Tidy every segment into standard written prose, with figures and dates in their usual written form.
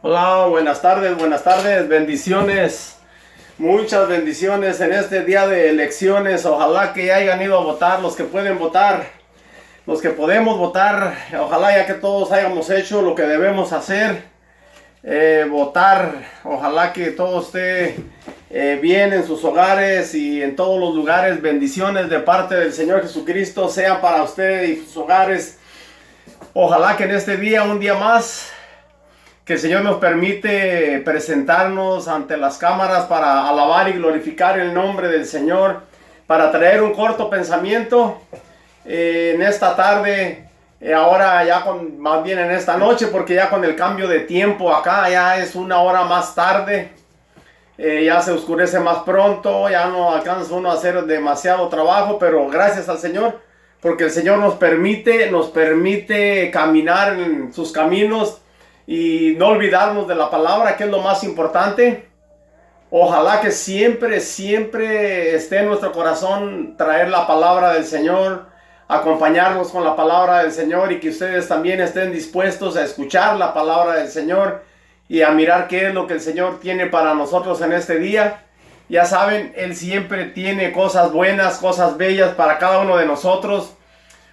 Hola, buenas tardes, bendiciones, muchas bendiciones en este día de elecciones. Ojalá que ya hayan ido a votar los que pueden votar, los que podemos votar. Ojalá ya que todos hayamos hecho lo que debemos hacer, votar. Ojalá que todo esté bien en sus hogares y en todos los lugares. Bendiciones de parte del Señor Jesucristo sean para usted y sus hogares. Ojalá que en este día, un día más, que el Señor nos permite presentarnos ante las cámaras para alabar y glorificar el nombre del Señor, para traer un corto pensamiento en esta tarde, ahora ya más bien en esta noche, porque ya con el cambio de tiempo acá ya es una hora más tarde, ya se oscurece más pronto, ya no alcanza uno a hacer demasiado trabajo, pero gracias al Señor, porque el Señor nos permite caminar en sus caminos y no olvidarnos de la palabra, que es lo más importante. Ojalá que siempre esté en nuestro corazón traer la palabra del Señor, acompañarnos con la palabra del Señor, y que ustedes también estén dispuestos a escuchar la palabra del Señor y a mirar qué es lo que el Señor tiene para nosotros en este día. Ya saben, Él siempre tiene cosas buenas, cosas bellas para cada uno de nosotros,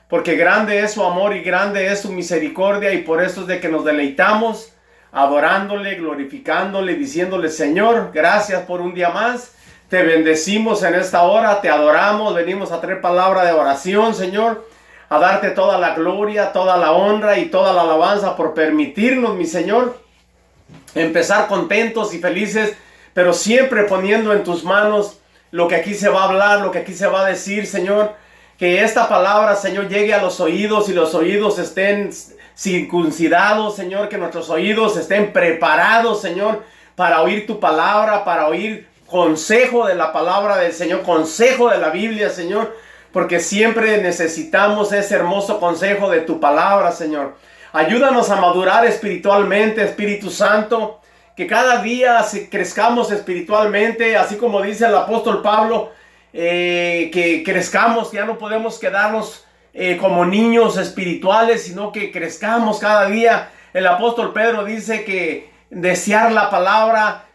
porque grande es su amor y grande es su misericordia, y por eso es de que nos deleitamos adorándole, glorificándole, diciéndole: Señor, gracias por un día más, te bendecimos en esta hora, te adoramos, venimos a traer palabra de oración, Señor, a darte toda la gloria, toda la honra y toda la alabanza por permitirnos, mi Señor, empezar contentos y felices, pero siempre poniendo en tus manos lo que aquí se va a hablar, lo que aquí se va a decir, Señor. Que esta palabra, Señor, llegue a los oídos y los oídos estén circuncidados, Señor. Que nuestros oídos estén preparados, Señor, para oír tu palabra, para oír consejo de la palabra del Señor, consejo de la Biblia, Señor. Porque siempre necesitamos ese hermoso consejo de tu palabra, Señor. Ayúdanos a madurar espiritualmente, Espíritu Santo. Que cada día crezcamos espiritualmente, así como dice el apóstol Pablo. Que crezcamos, que ya no podemos quedarnos como niños espirituales, sino que crezcamos cada día. El apóstol Pedro dice que desear la palabra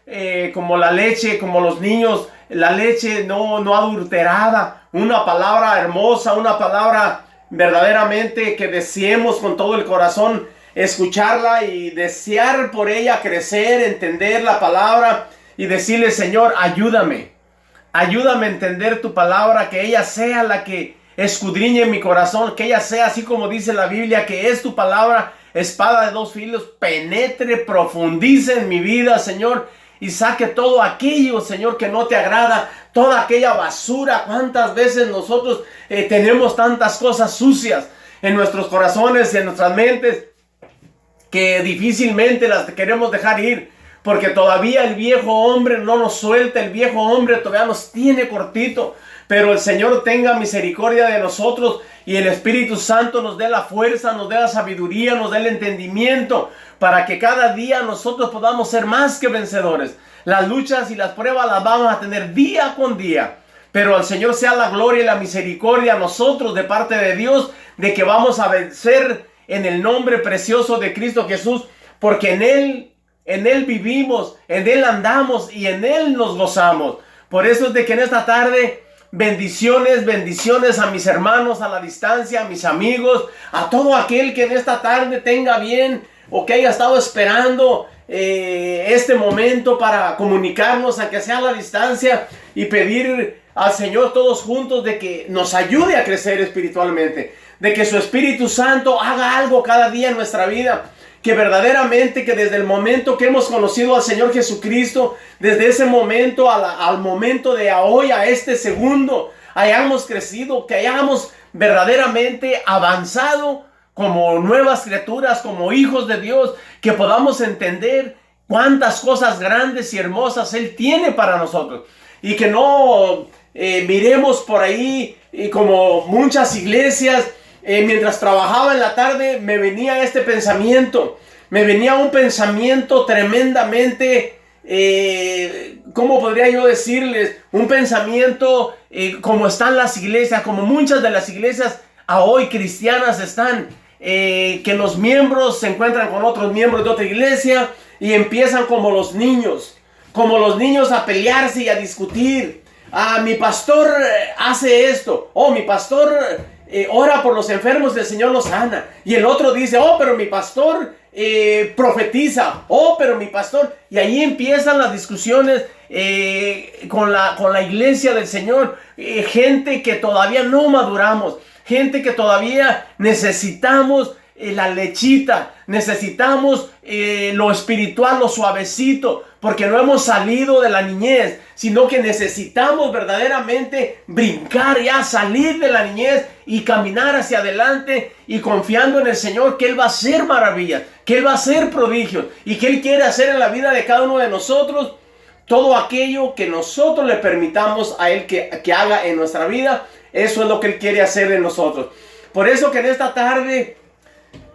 como la leche, como los niños, la leche no adulterada, una palabra hermosa, una palabra verdaderamente que deseemos con todo el corazón escucharla y desear por ella crecer, entender la palabra y decirle: Señor, ayúdame a entender tu palabra, que ella sea la que escudriñe mi corazón, que ella sea, así como dice la Biblia, que es tu palabra, espada de dos filos, penetre, profundice en mi vida, Señor, y saque todo aquello, Señor, que no te agrada, toda aquella basura. Cuántas veces nosotros tenemos tantas cosas sucias en nuestros corazones y en nuestras mentes, que difícilmente las queremos dejar ir, porque todavía el viejo hombre no nos suelta, el viejo hombre todavía nos tiene cortito. Pero el Señor tenga misericordia de nosotros y el Espíritu Santo nos dé la fuerza, nos dé la sabiduría, nos dé el entendimiento, para que cada día nosotros podamos ser más que vencedores. Las luchas y las pruebas las vamos a tener día con día, pero al Señor sea la gloria y la misericordia a nosotros de parte de Dios, de que vamos a vencer en el nombre precioso de Cristo Jesús, porque en Él vivimos, en Él andamos y en Él nos gozamos. Por eso es de que en esta tarde, bendiciones a mis hermanos a la distancia, a mis amigos, a todo aquel que en esta tarde tenga bien o que haya estado esperando este momento para comunicarnos, a que sea a la distancia, y pedir al Señor todos juntos de que nos ayude a crecer espiritualmente, de que su Espíritu Santo haga algo cada día en nuestra vida. Que verdaderamente, que desde el momento que hemos conocido al Señor Jesucristo, desde ese momento al momento de hoy, a este segundo, hayamos crecido, que hayamos verdaderamente avanzado como nuevas criaturas, como hijos de Dios, que podamos entender cuántas cosas grandes y hermosas Él tiene para nosotros, y que no miremos por ahí como muchas iglesias. Mientras trabajaba en la tarde me venía este pensamiento, me venía un pensamiento tremendamente, ¿cómo podría yo decirles? Un pensamiento como están las iglesias, como muchas de las iglesias a hoy cristianas están, que los miembros se encuentran con otros miembros de otra iglesia, y empiezan como los niños a pelearse y a discutir. Mi pastor hace esto. Mi pastor ora por los enfermos y el Señor los sana. Y el otro dice, pero mi pastor profetiza. Pero mi pastor. Y ahí empiezan las discusiones con la iglesia del Señor. Gente que todavía no maduramos. Gente que todavía necesitamos la lechita, necesitamos lo espiritual, lo suavecito, porque no hemos salido de la niñez, sino que necesitamos verdaderamente brincar ya, salir de la niñez y caminar hacia adelante y confiando en el Señor que Él va a hacer maravillas, que Él va a hacer prodigios y que Él quiere hacer en la vida de cada uno de nosotros todo aquello que nosotros le permitamos a Él que haga en nuestra vida. Eso es lo que Él quiere hacer en nosotros. Por eso que en esta tarde,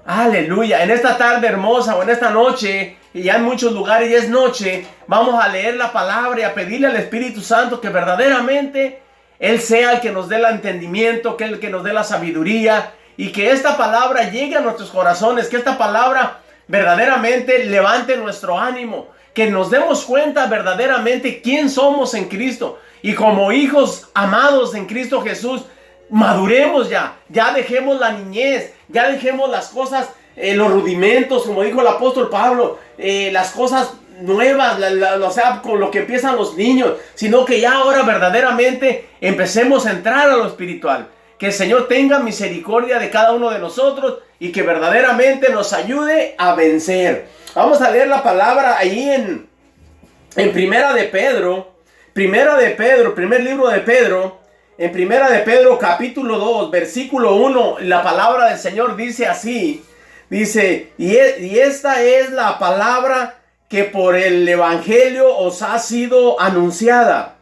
aleluya, en esta tarde hermosa o en esta noche, y ya en muchos lugares ya es noche, vamos a leer la palabra y a pedirle al Espíritu Santo que verdaderamente Él sea el que nos dé el entendimiento, que el que nos dé la sabiduría, y que esta palabra llegue a nuestros corazones, que esta palabra verdaderamente levante nuestro ánimo, que nos demos cuenta verdaderamente quién somos en Cristo, y como hijos amados en Cristo Jesús, maduremos ya dejemos la niñez, ya dejemos las cosas, los rudimentos, como dijo el apóstol Pablo, las cosas nuevas, o sea, con lo que empiezan los niños, sino que ya ahora verdaderamente empecemos a entrar a lo espiritual. Que el Señor tenga misericordia de cada uno de nosotros y que verdaderamente nos ayude a vencer. Vamos a leer la palabra ahí en Primera de Pedro, primer libro de Pedro. En Primera de Pedro capítulo 2 versículo 1, la palabra del Señor dice así, dice, y esta es la palabra que por el evangelio os ha sido anunciada,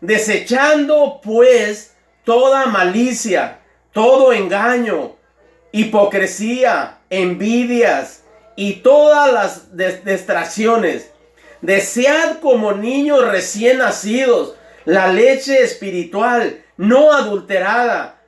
desechando pues toda malicia, todo engaño, hipocresía, envidias y todas las distracciones, desead como niños recién nacidos la leche espiritual, no adulterada,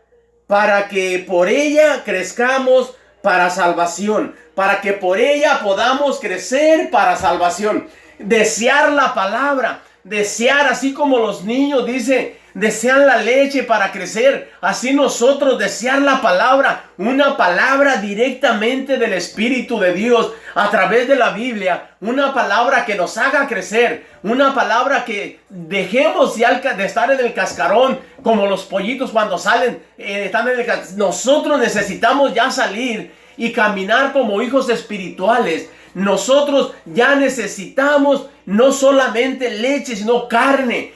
para que por ella crezcamos para salvación, para que por ella podamos crecer para salvación. Desear la palabra, desear así como los niños, dice, desean la leche para crecer, así nosotros desear la palabra, una palabra directamente del Espíritu de Dios a través de la Biblia, una palabra que nos haga crecer, una palabra que dejemos ya de estar en el cascarón como los pollitos cuando salen, están en el cascarón. Nosotros necesitamos ya salir y caminar como hijos espirituales. Nosotros ya necesitamos no solamente leche, sino carne,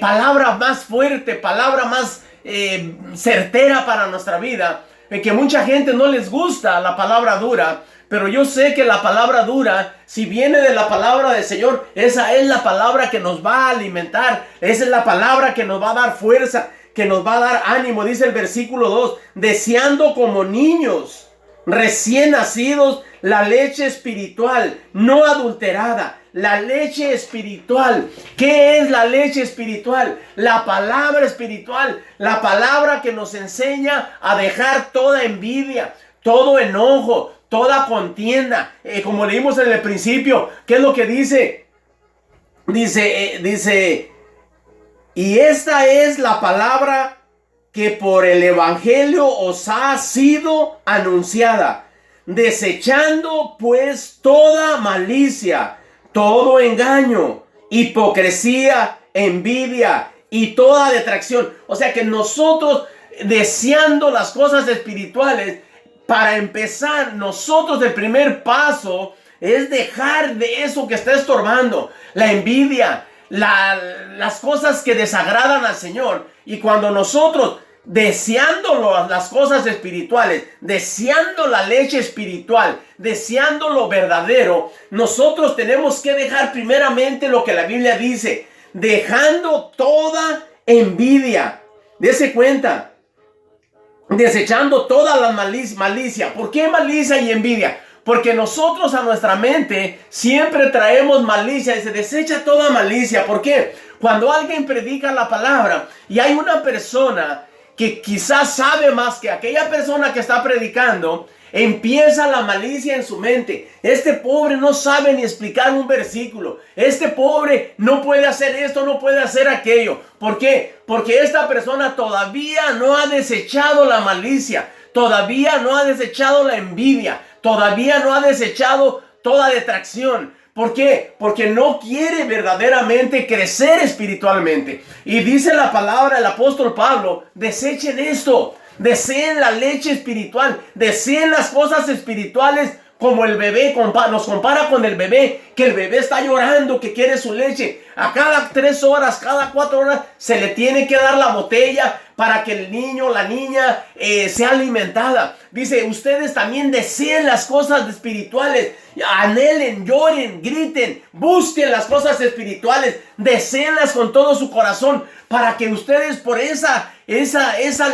palabra más fuerte, palabra más certera para nuestra vida. Que mucha gente no les gusta la palabra dura, pero yo sé que la palabra dura, si viene de la palabra del Señor, esa es la palabra que nos va a alimentar, esa es la palabra que nos va a dar fuerza, que nos va a dar ánimo. Dice el versículo 2, deseando como niños recién nacidos la leche espiritual, no adulterada. La leche espiritual. ¿Qué es la leche espiritual? La palabra espiritual. La palabra que nos enseña a dejar toda envidia, todo enojo, toda contienda. Como leímos en el principio, ¿qué es lo que dice? Dice, y esta es la palabra que por el evangelio os ha sido anunciada, desechando pues toda malicia, todo engaño, hipocresía, envidia y toda detracción. O sea que nosotros, deseando las cosas espirituales, para empezar, nosotros el primer paso es dejar de eso que está estorbando, la envidia, las cosas que desagradan al Señor. Y cuando nosotros, deseando las cosas espirituales, deseando la leche espiritual, deseando lo verdadero, nosotros tenemos que dejar primeramente lo que la Biblia dice, dejando toda envidia. Dese cuenta, desechando toda la malicia. ¿Por qué malicia y envidia? Porque nosotros a nuestra mente siempre traemos malicia y se desecha toda malicia. ¿Por qué? Cuando alguien predica la palabra y hay una persona que quizás sabe más que aquella persona que está predicando, empieza la malicia en su mente. Este pobre no sabe ni explicar un versículo. Este pobre no puede hacer esto, no puede hacer aquello. ¿Por qué? Porque esta persona todavía no ha desechado la malicia, todavía no ha desechado la envidia, todavía no ha desechado toda detracción. ¿Por qué? Porque no quiere verdaderamente crecer espiritualmente. Y dice la palabra del apóstol Pablo, desechen esto. Deseen la leche espiritual, deseen las cosas espirituales como el bebé, nos compara con el bebé, que el bebé está llorando, que quiere su leche. A cada 3 horas, cada 4 horas, se le tiene que dar la botella para que el niño, la niña, sea alimentada. Dice, ustedes también deseen las cosas espirituales, anhelen, lloren, griten, busquen las cosas espirituales, deseenlas con todo su corazón, para que ustedes por esa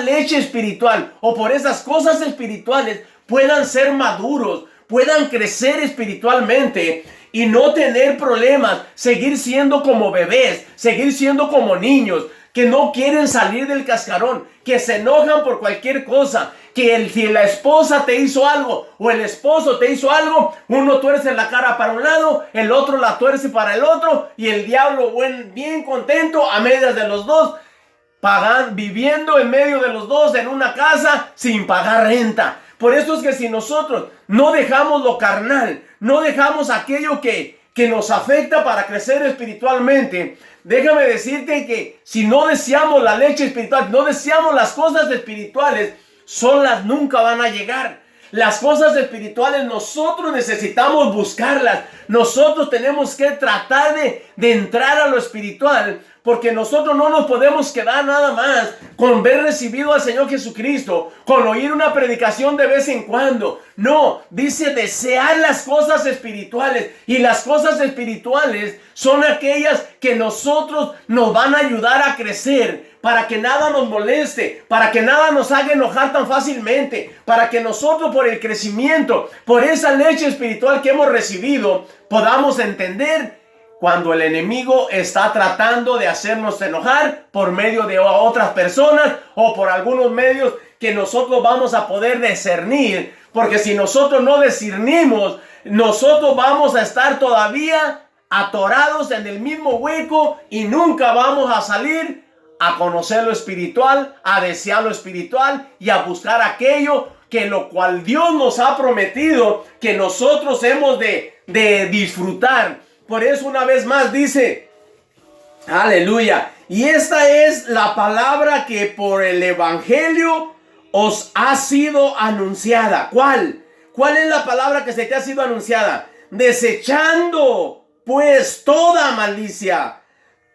leche espiritual o por esas cosas espirituales puedan ser maduros, puedan crecer espiritualmente y no tener problemas, seguir siendo como bebés, seguir siendo como niños, que no quieren salir del cascarón, que se enojan por cualquier cosa, que si la esposa te hizo algo o el esposo te hizo algo, uno tuerce la cara para un lado, el otro la tuerce para el otro, y el diablo bien contento a medias de los dos, viviendo en medio de los dos en una casa sin pagar renta. Por eso es que si nosotros no dejamos lo carnal, no dejamos aquello que nos afecta para crecer espiritualmente, déjame decirte que si no deseamos la leche espiritual, no deseamos las cosas espirituales, solas nunca van a llegar. Las cosas espirituales nosotros necesitamos buscarlas. Nosotros tenemos que tratar de entrar a lo espiritual, porque nosotros no nos podemos quedar nada más con ver recibido al Señor Jesucristo, con oír una predicación de vez en cuando. No, dice desear las cosas espirituales, y las cosas espirituales son aquellas que nosotros nos van a ayudar a crecer, para que nada nos moleste, para que nada nos haga enojar tan fácilmente, para que nosotros por el crecimiento, por esa leche espiritual que hemos recibido, podamos entender cuando el enemigo está tratando de hacernos enojar por medio de otras personas o por algunos medios que nosotros vamos a poder discernir. Porque si nosotros no discernimos, nosotros vamos a estar todavía atorados en el mismo hueco y nunca vamos a salir a conocer lo espiritual, a desear lo espiritual y a buscar aquello que lo cual Dios nos ha prometido que nosotros hemos de disfrutar. Por eso una vez más dice, aleluya, y esta es la palabra que por el evangelio os ha sido anunciada. ¿Cuál? ¿Cuál es la palabra que se te ha sido anunciada? Desechando pues toda malicia,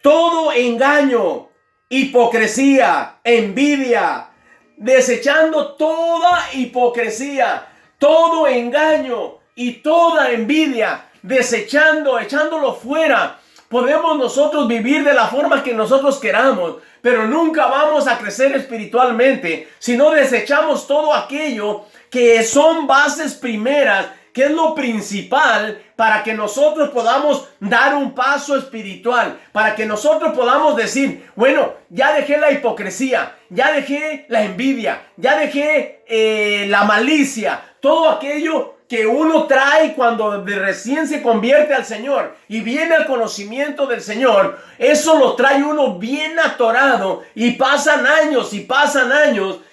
todo engaño, hipocresía, envidia, desechando toda hipocresía, todo engaño y toda envidia, desechando, echándolo fuera. Podemos nosotros vivir de la forma que nosotros queramos, pero nunca vamos a crecer espiritualmente si no desechamos todo aquello que son bases primeras, que es lo principal para que nosotros podamos dar un paso espiritual, para que nosotros podamos decir, bueno, ya dejé la hipocresía, ya dejé la envidia, ya dejé la malicia, todo aquello que uno trae cuando de recién se convierte al Señor y viene al conocimiento del Señor. Eso lo trae uno bien atorado, y pasan años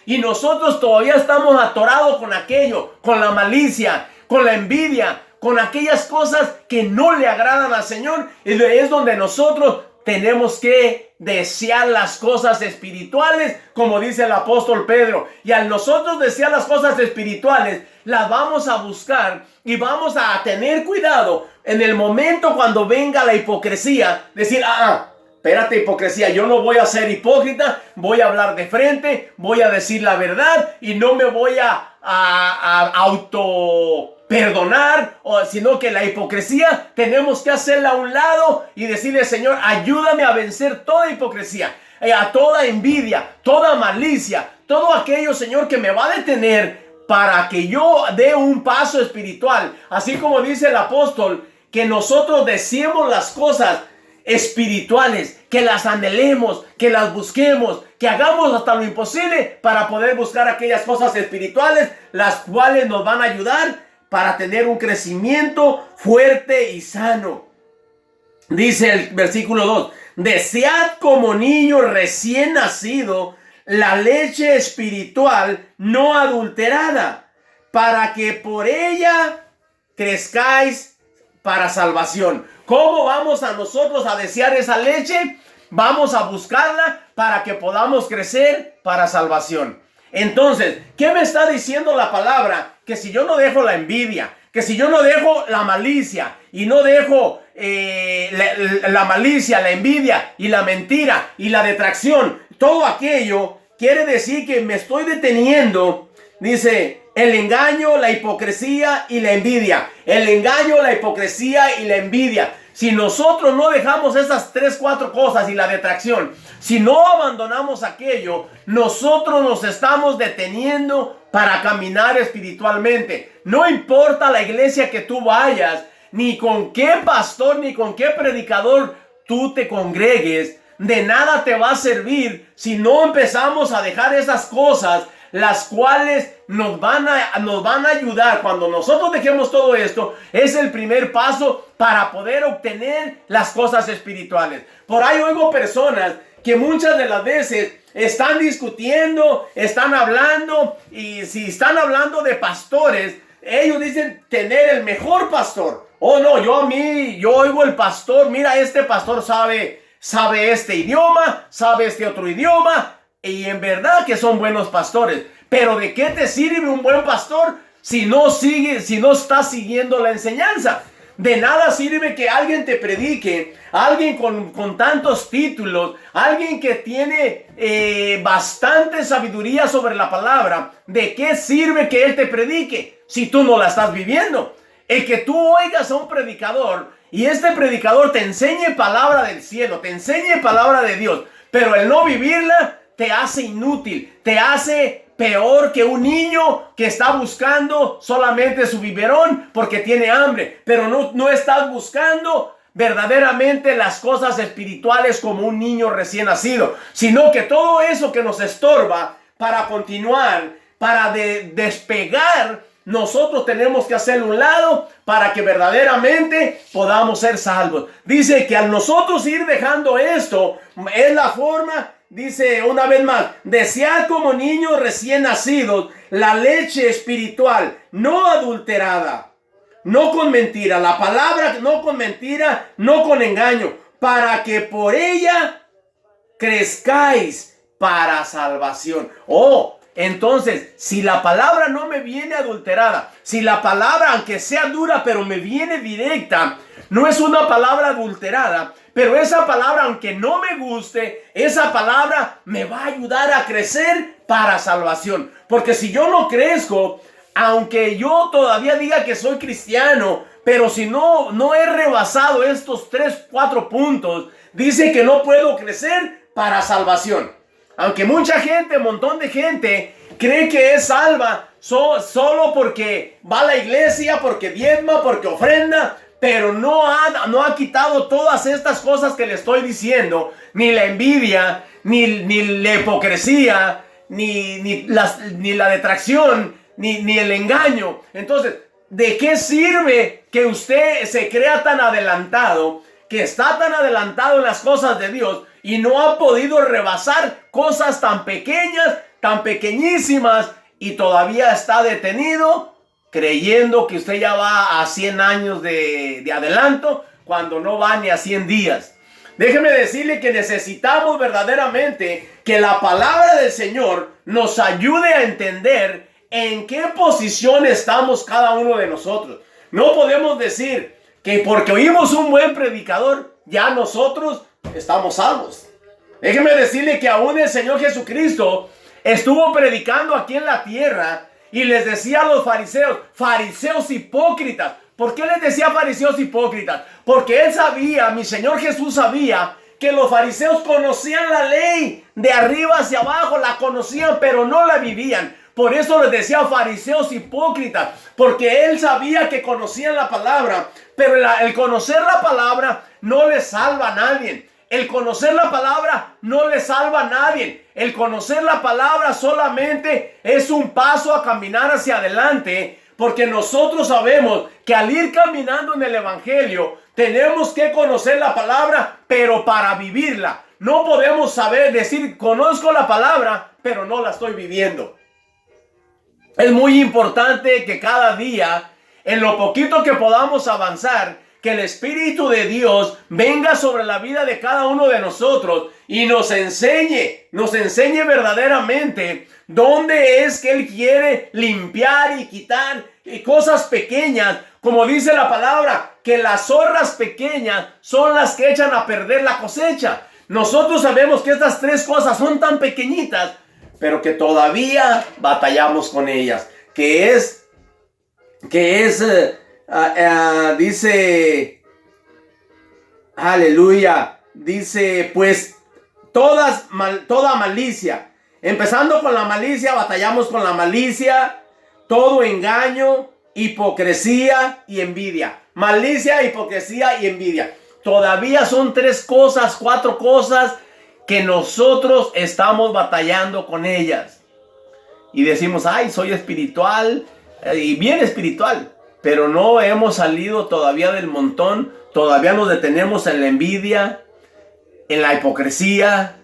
y nosotros todavía estamos atorados con aquello, con la malicia, con la envidia, con aquellas cosas que no le agradan al Señor. Y es donde nosotros tenemos que desear las cosas espirituales, como dice el apóstol Pedro. Y al nosotros desear las cosas espirituales, las vamos a buscar y vamos a tener cuidado en el momento cuando venga la hipocresía. Decir, espérate, hipocresía, yo no voy a ser hipócrita, voy a hablar de frente, voy a decir la verdad y no me voy a auto perdonar, sino que la hipocresía tenemos que hacerla a un lado y decirle, Señor, ayúdame a vencer toda hipocresía, a toda envidia, toda malicia, todo aquello, Señor, que me va a detener para que yo dé un paso espiritual. Así como dice el apóstol, que nosotros deseemos las cosas espirituales, que las anhelemos, que las busquemos, que hagamos hasta lo imposible para poder buscar aquellas cosas espirituales, las cuales nos van a ayudar para tener un crecimiento fuerte y sano. Dice el versículo 2, desead como niño recién nacido la leche espiritual no adulterada, para que por ella crezcáis para salvación. ¿Cómo vamos a nosotros a desear esa leche? Vamos a buscarla para que podamos crecer para salvación. Entonces, ¿qué me está diciendo la palabra? Que si yo no dejo la envidia, que si yo no dejo la malicia y no dejo la malicia, la envidia y la mentira y la detracción, todo aquello quiere decir que me estoy deteniendo. Dice, el engaño, la hipocresía y la envidia. El engaño, la hipocresía y la envidia. Si nosotros no dejamos esas 3, 4 cosas y la detracción, si no abandonamos aquello, nosotros nos estamos deteniendo para caminar espiritualmente. No importa la iglesia que tú vayas, ni con qué pastor, ni con qué predicador tú te congregues, de nada te va a servir si no empezamos a dejar esas cosas, las cuales nos van a ayudar. Cuando nosotros dejemos todo esto, es el primer paso para poder obtener las cosas espirituales. Por ahí oigo personas que muchas de las veces están discutiendo, están hablando, y si están hablando de pastores, ellos dicen tener el mejor pastor. Oh no, yo oigo el pastor, mira, este pastor sabe este idioma, sabe este otro idioma, y en verdad que son buenos pastores. Pero ¿de qué te sirve un buen pastor si no estás siguiendo la enseñanza? De nada sirve que alguien te predique, alguien con tantos títulos, alguien que tiene bastante sabiduría sobre la palabra. ¿De qué sirve que él te predique si tú no la estás viviendo? El que tú oigas a un predicador y este predicador te enseñe palabra del cielo, te enseñe palabra de Dios, pero el no vivirla te hace inútil, te hace peor que un niño que está buscando solamente su biberón porque tiene hambre, pero no estás buscando verdaderamente las cosas espirituales como un niño recién nacido, sino que todo eso que nos estorba para continuar, para despegar, nosotros tenemos que hacerlo a un lado para que verdaderamente podamos ser salvos. Dice que al nosotros ir dejando esto, es la forma. Dice una vez más, desead como niños recién nacidos la leche espiritual, no adulterada, no con mentira, la palabra no con mentira, no con engaño, para que por ella crezcáis para salvación. Oh, entonces, si la palabra no me viene adulterada, si la palabra, aunque sea dura, pero me viene directa, no es una palabra adulterada, pero esa palabra, aunque no me guste, esa palabra me va a ayudar a crecer para salvación. Porque si yo no crezco, aunque yo todavía diga que soy cristiano, pero si no he rebasado estos 3, 4 puntos, dice que no puedo crecer para salvación. Aunque mucha gente, un montón de gente, cree que es salva solo porque va a la iglesia, porque diezma, porque ofrenda, pero no ha quitado todas estas cosas que le estoy diciendo, ni la envidia, ni la hipocresía, ni la detracción, ni el engaño. Entonces, ¿de qué sirve que usted se crea tan adelantado, que está tan adelantado en las cosas de Dios y no ha podido rebasar cosas tan pequeñas, tan pequeñísimas, y todavía está detenido creyendo que usted ya va a 100 años de adelanto cuando no va ni a 100 días? Déjeme decirle que necesitamos verdaderamente que la palabra del Señor nos ayude a entender en qué posición estamos cada uno de nosotros. No podemos decir que porque oímos un buen predicador, ya nosotros estamos salvos. Déjeme decirle que aún el Señor Jesucristo estuvo predicando aquí en la tierra y les decía a los fariseos hipócritas. ¿Por qué les decía fariseos hipócritas? Porque él sabía, mi Señor Jesús sabía, que los fariseos conocían la ley de arriba hacia abajo, la conocían, pero no la vivían. Por eso les decía fariseos hipócritas, porque él sabía que conocían la palabra, pero el conocer la palabra no le salva a nadie. El conocer la palabra no le salva a nadie. El conocer la palabra solamente es un paso a caminar hacia adelante, porque nosotros sabemos que al ir caminando en el evangelio tenemos que conocer la palabra, pero para vivirla. No podemos decir conozco la palabra, pero no la estoy viviendo. Es muy importante que cada día, en lo poquito que podamos avanzar, que el Espíritu de Dios venga sobre la vida de cada uno de nosotros y nos enseñe verdaderamente dónde es que Él quiere limpiar y quitar cosas pequeñas. Como dice la palabra, que las zorras pequeñas son las que echan a perder la cosecha. Nosotros sabemos que estas tres cosas son tan pequeñitas, pero que todavía batallamos con ellas. Dice, aleluya, dice, pues toda malicia. Empezando con la malicia, batallamos con la malicia, todo engaño, hipocresía y envidia. Malicia, hipocresía y envidia. Todavía son 4 cosas que nosotros estamos batallando con ellas. Y decimos, ay, soy espiritual, y bien espiritual, pero no hemos salido todavía del montón. Todavía nos detenemos en la envidia, en la hipocresía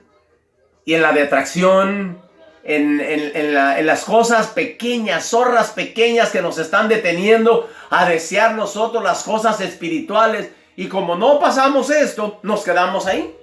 y en la detracción, en las cosas pequeñas, zorras pequeñas que nos están deteniendo a desear nosotros las cosas espirituales. Y como no pasamos esto, nos quedamos ahí.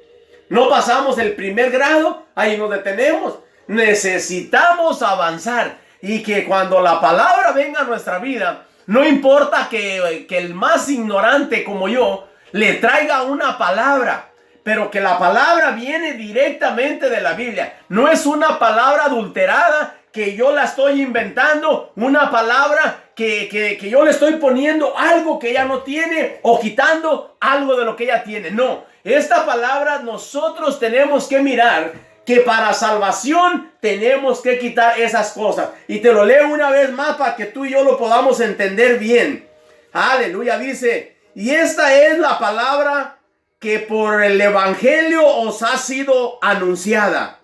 No pasamos el primer grado, ahí nos detenemos. Necesitamos avanzar, y que cuando la palabra venga a nuestra vida, no importa que el más ignorante como yo le traiga una palabra, pero que la palabra viene directamente de la Biblia. No es una palabra adulterada que yo la estoy inventando, una palabra que yo le estoy poniendo algo que ella no tiene o quitando algo de lo que ella tiene. No, esta palabra nosotros tenemos que mirar que para salvación tenemos que quitar esas cosas. Y te lo leo una vez más para que tú y yo lo podamos entender bien. Aleluya, dice, y esta es la palabra que por el evangelio os ha sido anunciada.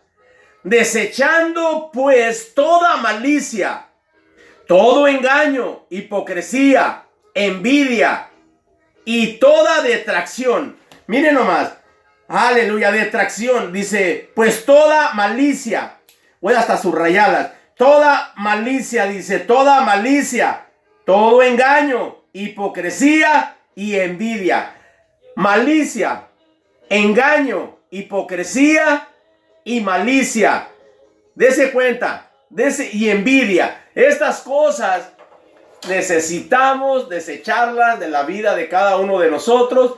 Desechando pues toda malicia, todo engaño, hipocresía, envidia y toda detracción. Miren nomás, aleluya, detracción, dice, pues toda malicia, voy hasta subrayarlas, toda malicia, dice, toda malicia, todo engaño, hipocresía y envidia. Malicia, engaño, hipocresía y malicia. Dese cuenta, y envidia. Estas cosas necesitamos desecharlas de la vida de cada uno de nosotros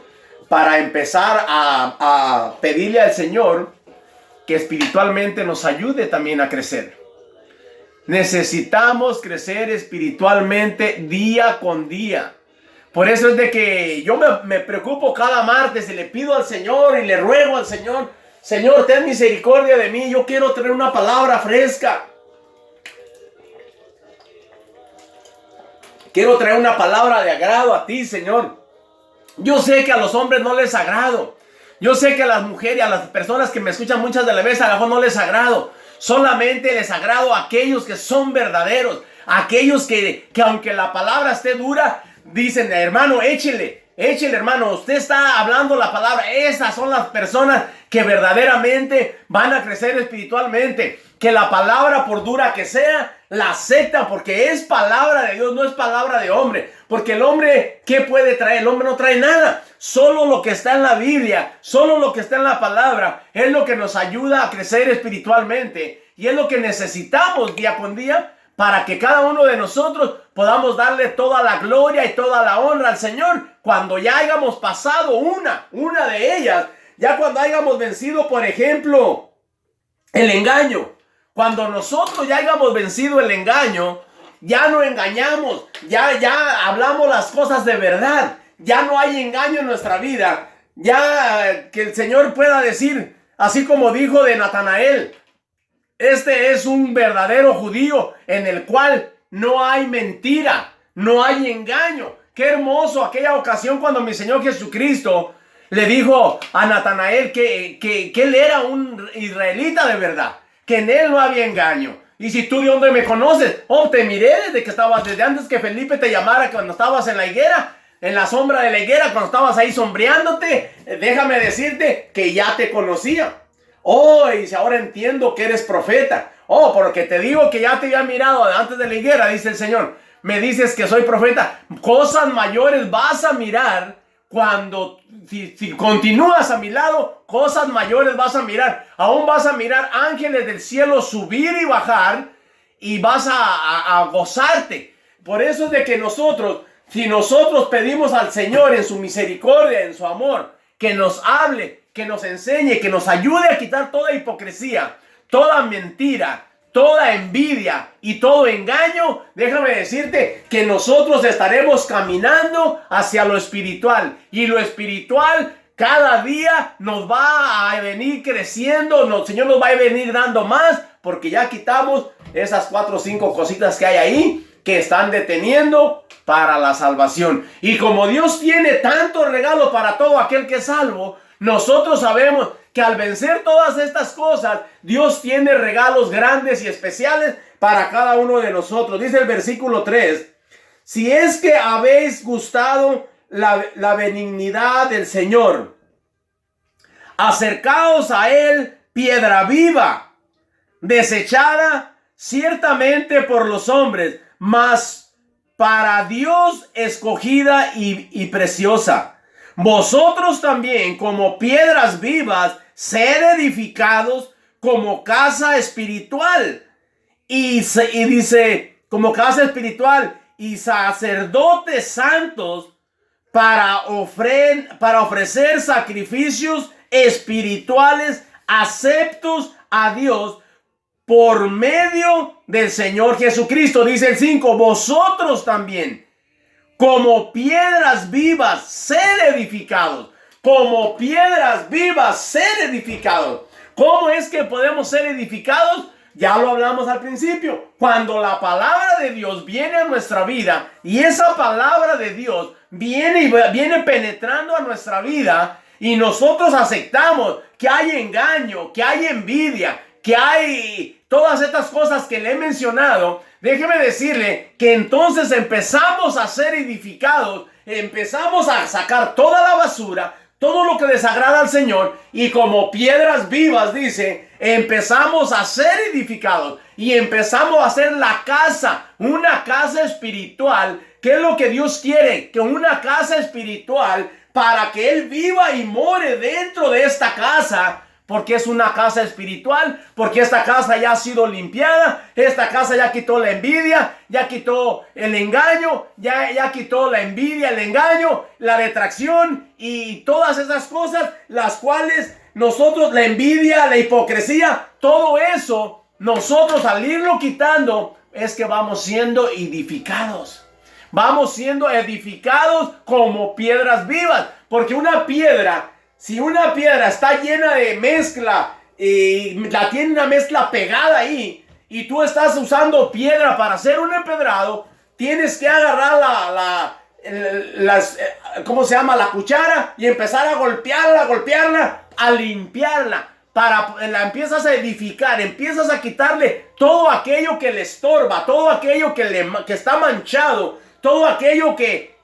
para empezar a pedirle al Señor que espiritualmente nos ayude también a crecer. Necesitamos crecer espiritualmente día con día. Por eso es de que yo me preocupo cada martes y le pido al Señor y le ruego al Señor, Señor, ten misericordia de mí, yo quiero tener una palabra fresca. Quiero traer una palabra de agrado a ti, Señor. Yo sé que a los hombres no les agrado. Yo sé que a las mujeres y a las personas que me escuchan muchas de las veces a lo mejor no les agrado. Solamente les agrado a aquellos que son verdaderos. Aquellos que aunque la palabra esté dura, dicen, hermano, échele, hermano, usted está hablando la palabra. Esas son las personas que verdaderamente van a crecer espiritualmente. Que la palabra, por dura que sea, la aceptan porque es palabra de Dios, no es palabra de hombre. Porque el hombre, ¿qué puede traer? El hombre no trae nada. Solo lo que está en la Biblia, solo lo que está en la palabra es lo que nos ayuda a crecer espiritualmente. Y es lo que necesitamos día con día para que cada uno de nosotros podamos darle toda la gloria y toda la honra al Señor cuando ya hayamos pasado una de ellas. Ya cuando hayamos vencido, por ejemplo, el engaño. Cuando nosotros ya hayamos vencido el engaño, ya no engañamos, ya hablamos las cosas de verdad, ya no hay engaño en nuestra vida, ya que el Señor pueda decir, así como dijo de Natanael, Este es un verdadero judío en el cual no hay mentira, no hay engaño. Qué hermoso aquella ocasión cuando mi Señor Jesucristo le dijo a Natanael que él era un israelita de verdad, que en él no había engaño. Y si tú de dónde me conoces, oh, te miré desde antes que Felipe te llamara, cuando estabas en la higuera, en la sombra de la higuera, cuando estabas ahí sombreándote. Déjame decirte que ya te conocía. Oh, y ahora entiendo que eres profeta. Oh, porque te digo que ya te había mirado antes de la higuera, dice el Señor. Me dices que soy profeta. Cosas mayores vas a mirar cuando, si continúas a mi lado, cosas mayores vas a mirar. Aún vas a mirar ángeles del cielo subir y bajar, y vas a gozarte. Por eso es de que nosotros, si nosotros pedimos al Señor en su misericordia, en su amor, que nos hable, que nos enseñe, que nos ayude a quitar toda hipocresía, toda mentira, toda envidia y todo engaño, déjame decirte que nosotros estaremos caminando hacia lo espiritual. Y lo espiritual cada día nos va a venir creciendo, el Señor nos va a venir dando más, porque ya quitamos esas 4 o 5 cositas que hay ahí que están deteniendo para la salvación. Y como Dios tiene tantos regalos para todo aquel que es salvo, nosotros sabemos que al vencer todas estas cosas, Dios tiene regalos grandes y especiales para cada uno de nosotros. Dice el versículo 3, si es que habéis gustado la benignidad del Señor, acercaos a Él, piedra viva, desechada ciertamente por los hombres, mas para Dios escogida y preciosa. Vosotros también, como piedras vivas, sed edificados como casa espiritual. Y dice, como casa espiritual y sacerdotes santos para ofrecer sacrificios espirituales aceptos a Dios por medio del Señor Jesucristo. Dice el 5, vosotros también, como piedras vivas, ser edificados. Como piedras vivas, ser edificados. ¿Cómo es que podemos ser edificados? Ya lo hablamos al principio. Cuando la palabra de Dios viene a nuestra vida, y esa palabra de Dios viene penetrando a nuestra vida, y nosotros aceptamos que hay engaño, que hay envidia, que hay todas estas cosas que le he mencionado, déjeme decirle que entonces empezamos a ser edificados, empezamos a sacar toda la basura, todo lo que desagrada al Señor, y como piedras vivas, dice, empezamos a ser edificados y empezamos a hacer la casa, una casa espiritual. ¿Qué es lo que Dios quiere? Que una casa espiritual, para que Él viva y more dentro de esta casa. Porque es una casa espiritual, porque esta casa ya ha sido limpiada, esta casa ya quitó la envidia, ya quitó el engaño, ya quitó la envidia, el engaño, la detracción y todas esas cosas, las cuales nosotros, la envidia, la hipocresía, todo eso, nosotros al irlo quitando, es que vamos siendo edificados. Vamos siendo edificados como piedras vivas, porque una piedra, si una piedra está llena de mezcla y la tiene una mezcla pegada ahí, y tú estás usando piedra para hacer un empedrado, tienes que agarrar ¿cómo se llama? La cuchara y empezar a golpearla, a limpiarla. La empiezas a edificar, empiezas a quitarle todo aquello que le estorba, todo aquello que está manchado, todo aquello que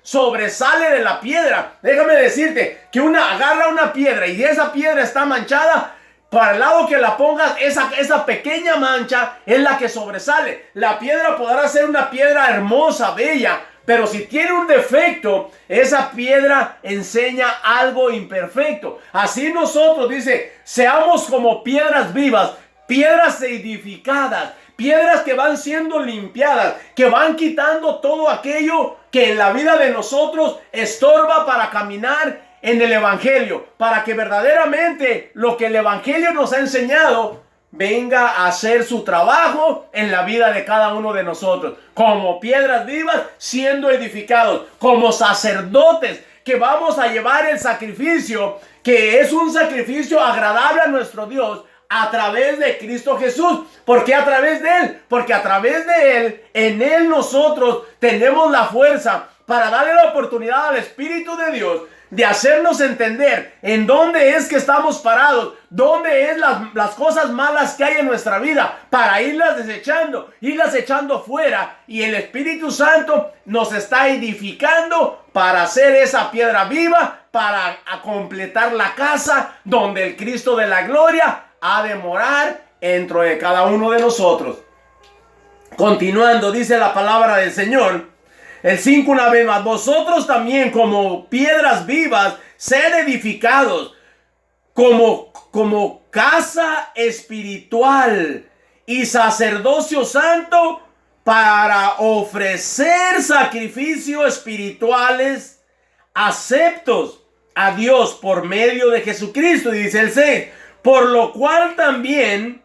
sobresale de la piedra. Déjame decirte que agarra una piedra y esa piedra está manchada, para el lado que la pongas, esa pequeña mancha es la que sobresale. La piedra podrá ser una piedra hermosa, bella, pero si tiene un defecto, esa piedra enseña algo imperfecto. Así nosotros, dice, seamos como piedras vivas, piedras edificadas, piedras que van siendo limpiadas, que van quitando todo aquello que en la vida de nosotros estorba para caminar en el Evangelio, para que verdaderamente lo que el Evangelio nos ha enseñado venga a hacer su trabajo en la vida de cada uno de nosotros, como piedras vivas siendo edificados, como sacerdotes que vamos a llevar el sacrificio, que es un sacrificio agradable a nuestro Dios, a través de Cristo Jesús. ¿Por qué a través de Él? Porque a través de Él, en Él nosotros tenemos la fuerza para darle la oportunidad al Espíritu de Dios de hacernos entender en dónde es que estamos parados, dónde es las cosas malas que hay en nuestra vida, para irlas desechando, irlas echando fuera. Y el Espíritu Santo nos está edificando para hacer esa piedra viva, para completar la casa donde el Cristo de la gloria ha de morar dentro de cada uno de nosotros. Continuando, dice la palabra del Señor. El 5 una vez más, vosotros también como piedras vivas, sed edificados como casa espiritual y sacerdocio santo para ofrecer sacrificios espirituales aceptos a Dios por medio de Jesucristo. Y dice el 6, por lo cual también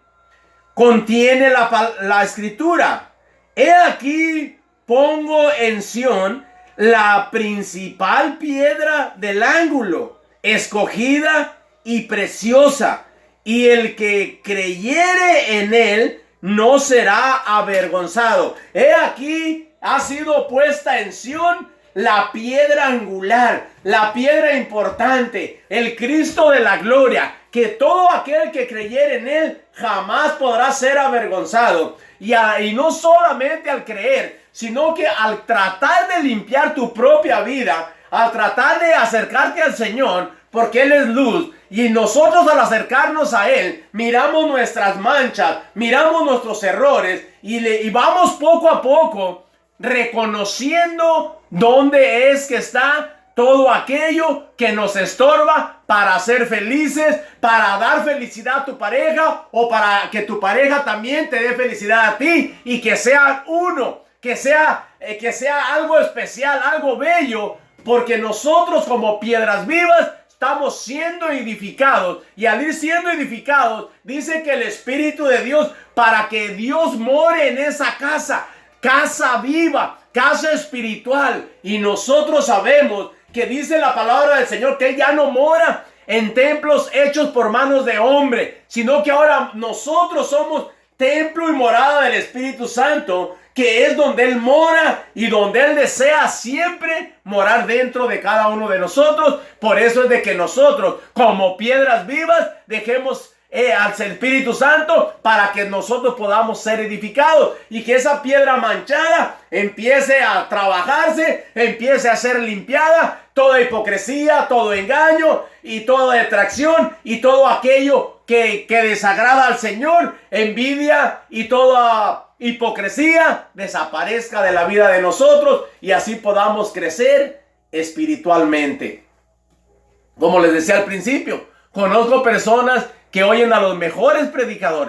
contiene la escritura. He aquí pongo en Sión la principal piedra del ángulo, escogida y preciosa, y el que creyere en él no será avergonzado. He aquí ha sido puesta en Sión la piedra angular, la piedra importante, el Cristo de la gloria, que todo aquel que creyere en él jamás podrá ser avergonzado. Y no solamente al creer, sino que al tratar de limpiar tu propia vida, al tratar de acercarte al Señor, porque Él es luz, y nosotros al acercarnos a Él, miramos nuestras manchas, miramos nuestros errores, y vamos poco a poco reconociendo dónde es que está todo aquello que nos estorba para ser felices, para dar felicidad a tu pareja, o para que tu pareja también te dé felicidad a ti, y que sea uno, que sea algo especial, algo bello, porque nosotros como piedras vivas estamos siendo edificados, y al ir siendo edificados, dice que el Espíritu de Dios, para que Dios more en esa casa, casa viva, casa espiritual. Y nosotros sabemos que dice la palabra del Señor que Él ya no mora en templos hechos por manos de hombre, sino que ahora nosotros somos templo y morada del Espíritu Santo, que es donde Él mora y donde Él desea siempre morar dentro de cada uno de nosotros. Por eso es de que nosotros, como piedras vivas, dejemos al Espíritu Santo para que nosotros podamos ser edificados, y que esa piedra manchada empiece a trabajarse, empiece a ser limpiada, toda hipocresía, todo engaño y toda detracción y todo aquello que desagrada al Señor, envidia y toda hipocresía desaparezca de la vida de nosotros, y así podamos crecer espiritualmente. Como les decía al principio, conozco personas que oyen a los mejores predicadores,